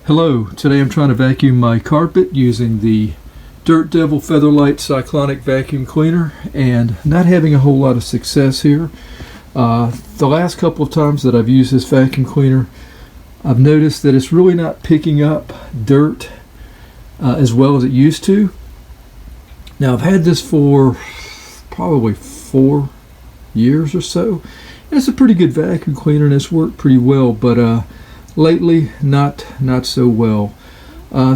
Hello, today I'm trying to vacuum my carpet using the Dirt Devil FEATHERLITE Cyclonic vacuum cleaner and not having a whole lot of success here. The last couple of times that I've used this vacuum cleaner, I've noticed that it's really not picking up dirt as well as it used to. Now I've had this for probably 4 years or so, and it's a pretty good vacuum cleaner and it's worked pretty well, but lately not so well.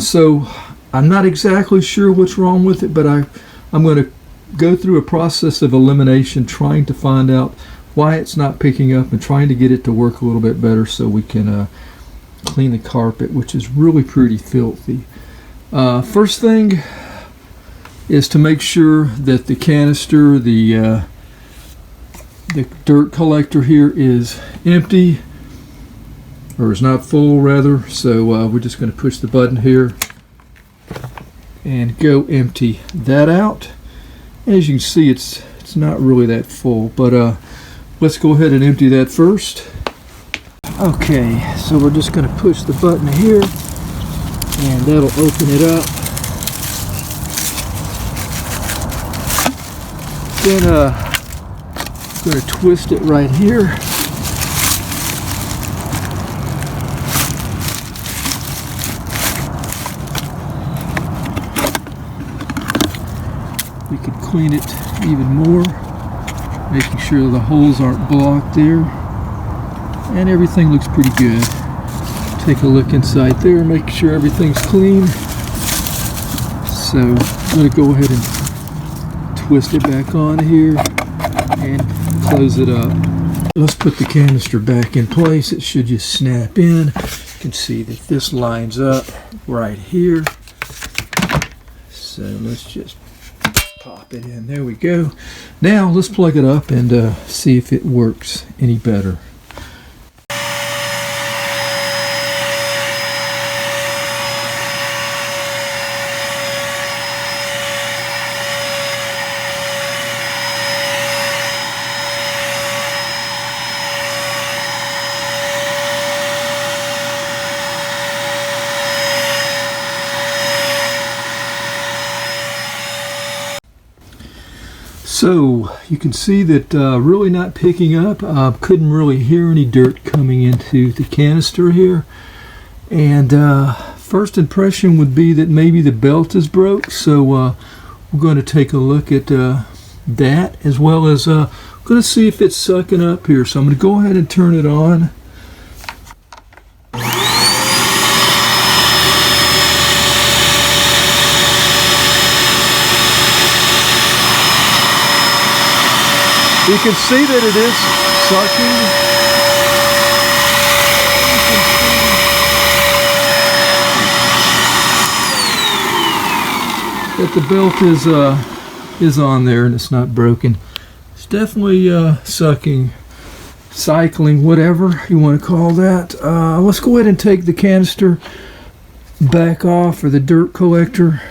So I'm not exactly sure what's wrong with it, but I'm going to go through a process of elimination, trying to find out why it's not picking up and trying to get it to work a little bit better so we can clean the carpet, which is really pretty filthy. First thing is to make sure that the canister, the dirt collector here, is empty, or is not full rather. So we're just going to push the button here and go empty that out. As you can see, it's not really that full, but let's go ahead and empty that first. Okay, so we're just going to push the button here and that'll open it up. Then I'm going to twist it right here. We could clean it even more, making sure the holes aren't blocked there, and everything looks pretty good. Take a look inside there, make sure everything's clean. So I'm going to go ahead and twist it back on here and close it up. Let's put the canister back in place. It should just snap in. You can see that this lines up right here. So let's just pop it in. There we go. Now let's plug it up and see if it works any better. So you can see that really not picking up. Couldn't really hear any dirt coming into the canister here. And first impression would be that maybe the belt is broke. So we're going to take a look at that, as well as going to see if it's sucking up here. So I'm going to go ahead and turn it on. You can see that it is sucking. That the belt is on there and it's not broken. It's definitely sucking, cycling, whatever you want to call that. Let's go ahead and take the canister back off, or the dirt collector,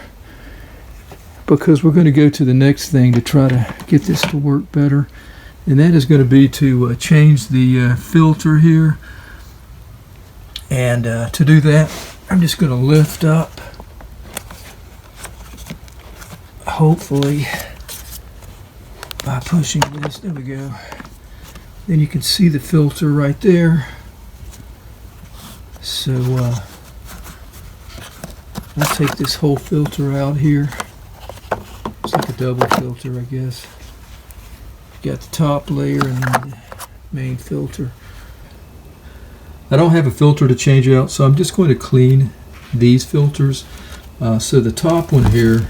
because we're going to go to the next thing to try to get this to work better. And that is going to be to change the filter here. And to do that, I'm just going to lift up, hopefully by pushing this. There we go. Then you can see the filter right there. So I'll take this whole filter out here. It's like a double filter, I guess. Got the top layer and then the main filter. I don't have a filter to change out, so I'm just going to clean these filters. So the top one here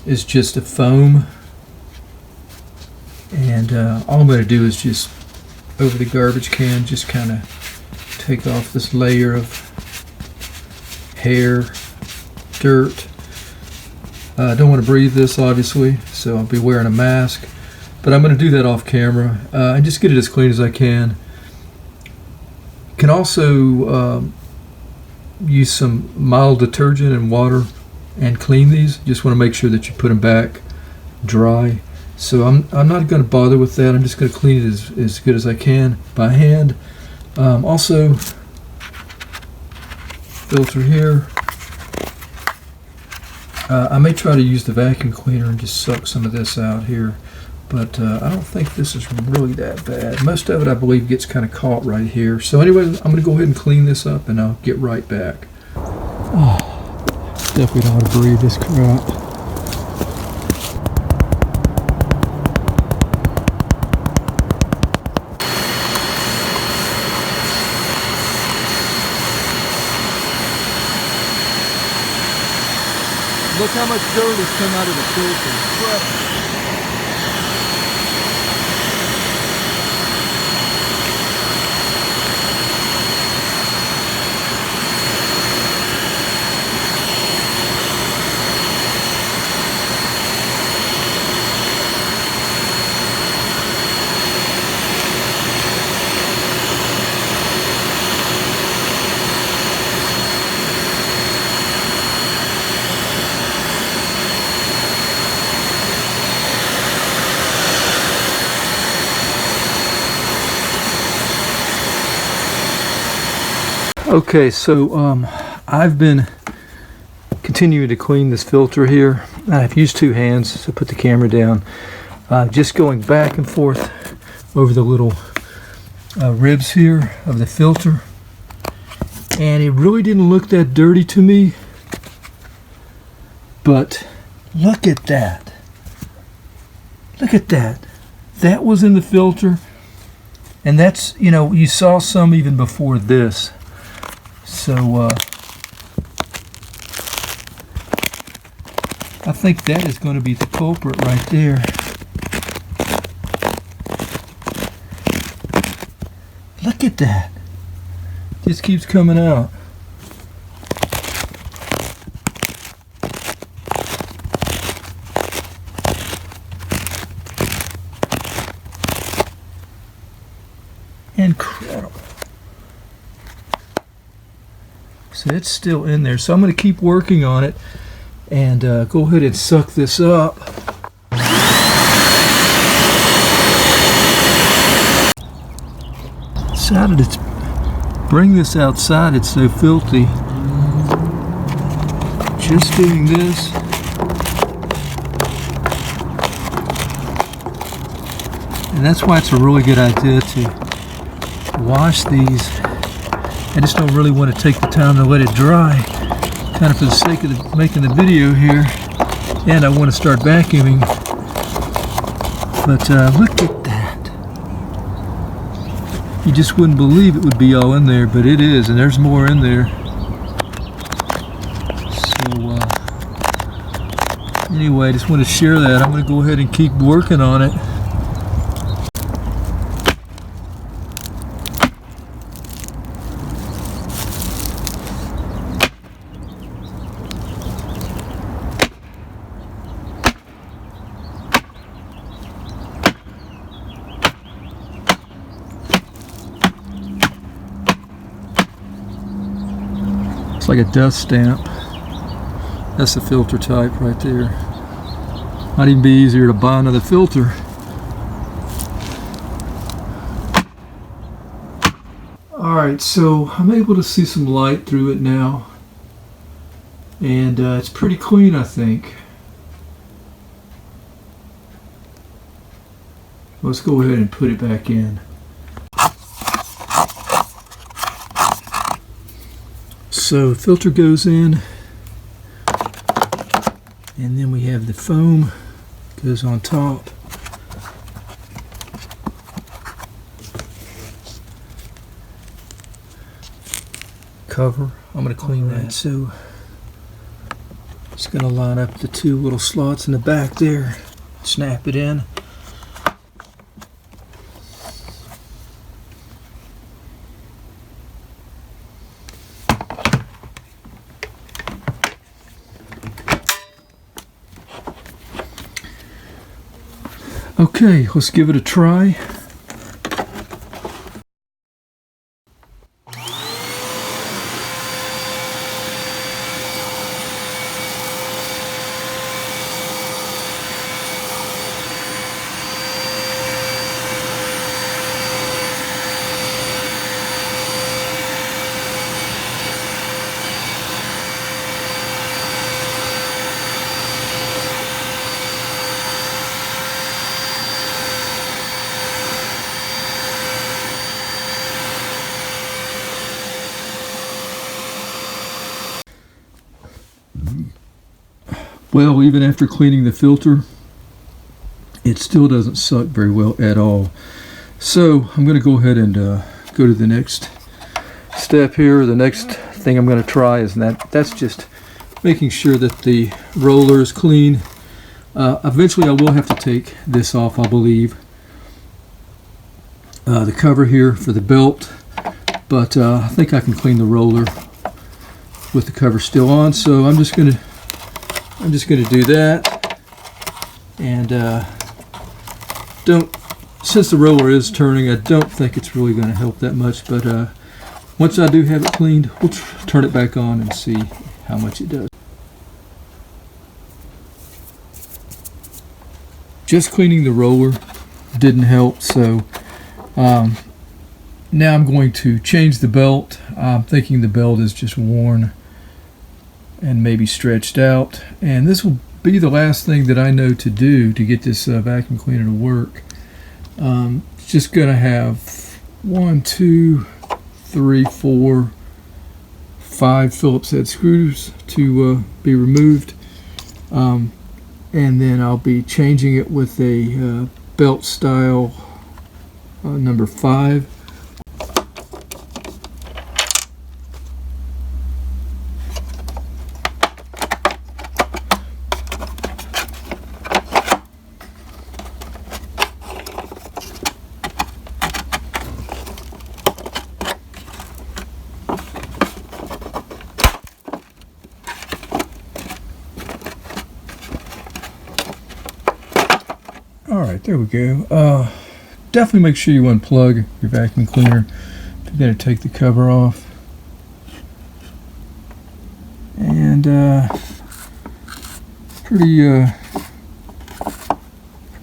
is just a foam, and all I'm going to do is just over the garbage can, just kind of take off this layer of hair, dirt. I don't want to breathe this, obviously, so I'll be wearing a mask, but I'm going to do that off camera and just get it as clean as I can. You can also use some mild detergent and water and clean these. Just want to make sure that you put them back dry. So I'm not going to bother with that. I'm just going to clean it as good as I can by hand. Also, filter here. I may try to use the vacuum cleaner and just suck some of this out here, but I don't think this is really that bad. Most of it, I believe, gets kind of caught right here. So anyway, I'm going to go ahead and clean this up, and I'll get right back. Oh, definitely don't want to breathe this crap. Look how much dirt has come out of the filter. Incredible. Okay, so I've been continuing to clean this filter here. I've used two hands to put the camera down, just going back and forth over the little ribs here of the filter, and it really didn't look that dirty to me, but look at that. Look at that. That was in the filter, and that's, you know, you saw some even before this. So I think that is going to be the culprit right there. Look at that. Just keeps coming out. Incredible. So it's still in there. So I'm going to keep working on it and go ahead and suck this up. Decided to bring this outside. It's so filthy. Just doing this. And that's why it's a really good idea to wash these. I just don't really want to take the time to let it dry, kind of for the sake of making the video here, and I want to start vacuuming. But look at that. You just wouldn't believe it would be all in there, but it is, and there's more in there. So anyway, I just want to share that. I'm going to go ahead and keep working on it. It's like a dust stamp. That's the filter type right there. Might even be easier to buy another filter. Alright, so I'm able to see some light through it now. And it's pretty clean, I think. Let's go ahead and put it back in. So filter goes in, and then we have the foam goes on top. Cover. I'm going to clean that. So just going to line up the two little slots in the back there, snap it in. Okay, let's give it a try. Well, even after cleaning the filter, it still doesn't suck very well at all. So I'm going to go ahead and go to the next step here. The next thing I'm going to try is that's just making sure that the roller is clean. Eventually I will have to take this off, I believe. The cover here for the belt, but I think I can clean the roller with the cover still on. So I'm just gonna do that, and since the roller is turning, I don't think it's really going to help that much. But once I do have it cleaned, we'll turn it back on and see how much it does. Just cleaning the roller didn't help, so now I'm going to change the belt. I'm thinking the belt is just worn and maybe stretched out, and this will be the last thing that I know to do to get this vacuum cleaner to work. It's just going to have 1, 2, 3, 4, 5 Phillips head screws to be removed. And then I'll be changing it with a belt style number 5. Alright, there we go. Definitely make sure you unplug your vacuum cleaner if you're going to take the cover off. And pretty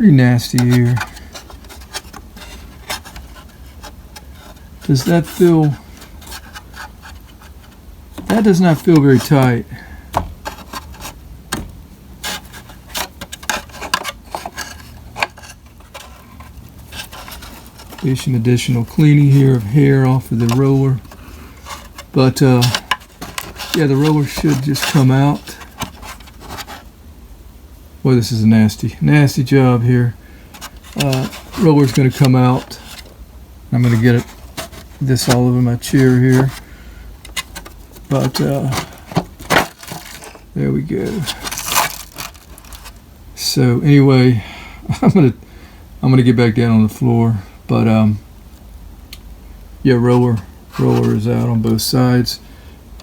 nasty here. Does that feel... That does not feel very tight. Do some additional cleaning here of hair off of the roller, but yeah, the roller should just come out. Boy, this is a nasty job here. Roller's going to come out. I'm going to get this all over my chair here, but there we go. So anyway, I'm gonna get back down on the floor. But yeah, roller is out on both sides,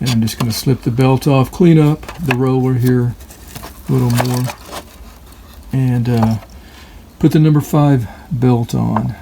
and I'm just going to slip the belt off, clean up the roller here a little more, and put the number 5 belt on.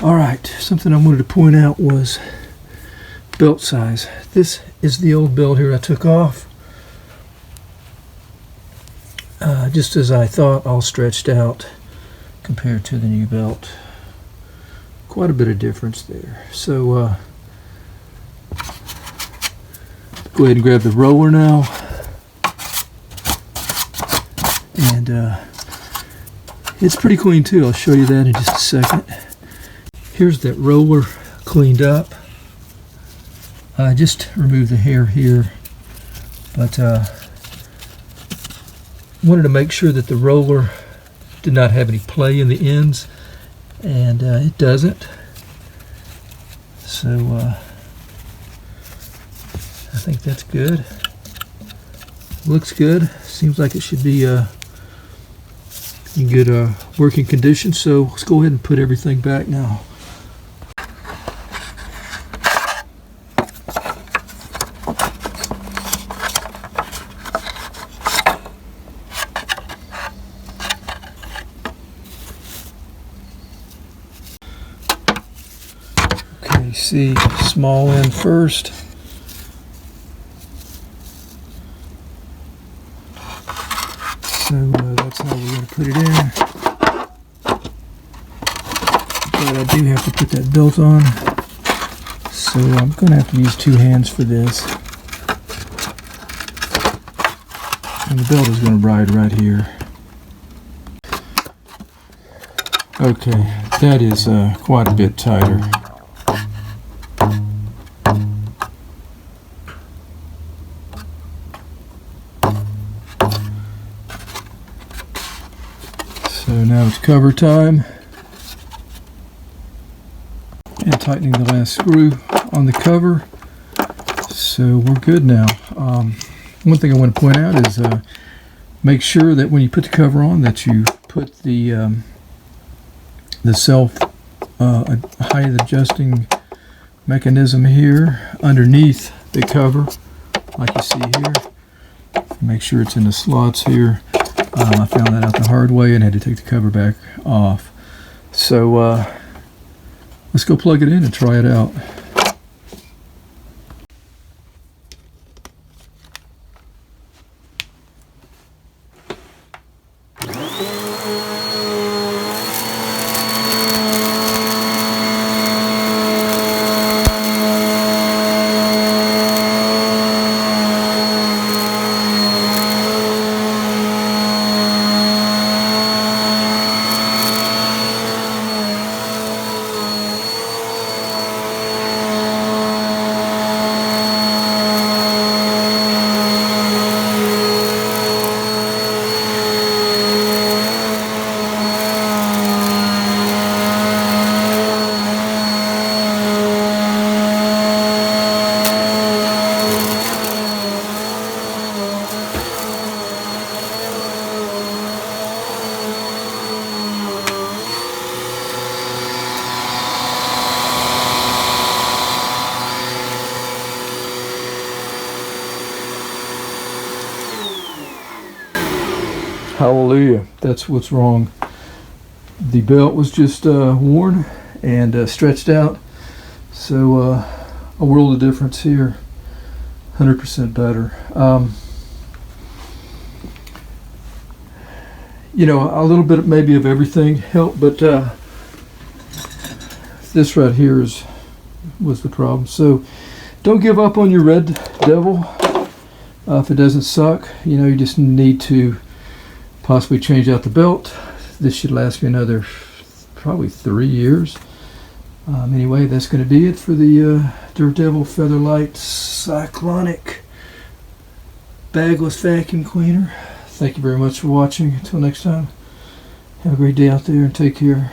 Alright, something I wanted to point out was belt size. This is the old belt here I took off. Just as I thought, all stretched out compared to the new belt. Quite a bit of difference there. So go ahead and grab the roller now. And it's pretty clean too. I'll show you that in just a second. Here's that roller cleaned up. I just removed the hair here, but wanted to make sure that the roller did not have any play in the ends, and it doesn't. So I think that's good. Looks good. Seems like it should be in good working condition. So let's go ahead and put everything back now. You see, small end first. So that's how we're going to put it in. But I do have to put that belt on. So I'm going to have to use two hands for this. And the belt is going to ride right here. Okay, that is quite a bit tighter. So now it's cover time. And tightening the last screw on the cover. So we're good now. One thing I want to point out is make sure that when you put the cover on that you put the self height adjusting mechanism here underneath the cover, like you see here. Make sure it's in the slots here. I found that out the hard way and had to take the cover back off. So let's go plug it in and try it out. Hallelujah. That's what's wrong. The belt was just worn and stretched out. So a world of difference here. 100% better. You know, a little bit maybe of everything helped, but this right here was the problem. So don't give up on your Red Devil. If it doesn't suck, you know, you just need to possibly change out the belt. This should last me another probably 3 years. Anyway, that's going to be it for the Dirt Devil FEATHERLITE Cyclonic Bagless vacuum cleaner. Thank you very much for watching. Until next time, have a great day out there and take care.